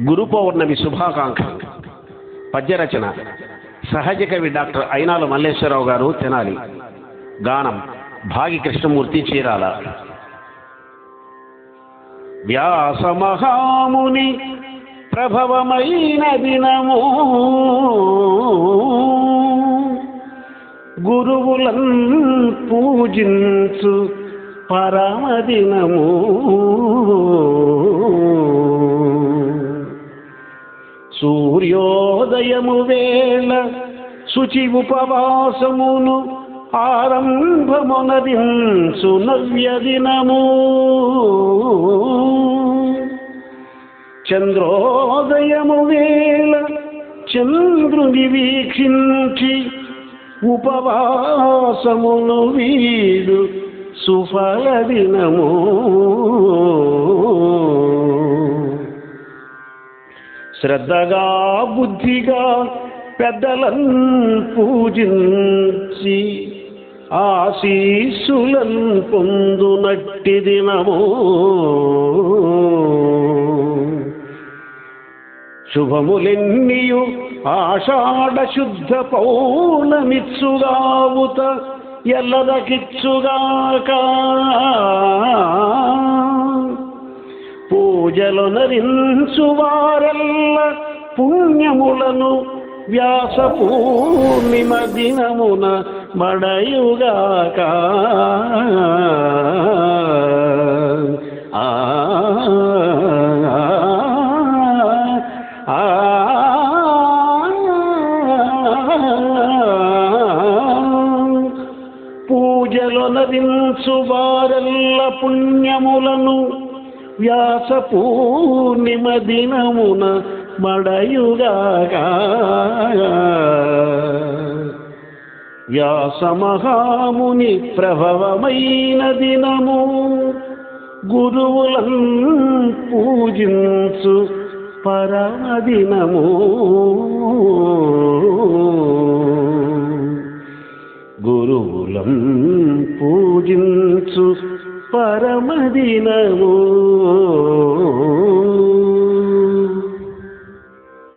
గురు పౌర్ణమి శుభాకాంక్షలు. పద్యరచన సహజ కవి డాక్టర్ అయినాల మల్లేశ్వరరావు గారు, తెనాలి. గానం భాగి కృష్ణమూర్తి, చీరాల. వ్యాస మహాముని ప్రభవమైన దినము, గురువులను పూజించు పరమదినము. సూర్యోదయము వేళ శుచి ఉపవాసమును ఆరంభమునరించు నవ్యదినము. చంద్రోదయము వేళ చంద్రుని వీక్షించి ఉపవాసమును వీడు సుఫల దినము. శ్రద్ధగా బుద్ధిగా పెద్దలను పూజించి ఆశీస్సులను పొందునట్టి దినము. శుభములెన్నియు ఆషాఢ శుద్ధ పౌర్ణమిచ్చుగావుత ఎల్లదకిచ్చుగాక. పూజలు నరించు వారెల్ల పుణ్యములను వ్యాస పూర్ణిమ దినమున మడయుగాక. పూజలు నరించు వారెల్ల పుణ్యములను వ్యాస పూర్ణిమ దినమున మడయుగాక. వ్యాస మహాముని ప్రభవమైన దినము, గురువులను పూజించు పరమదినము. గురువులను పూజించు పరమదినము.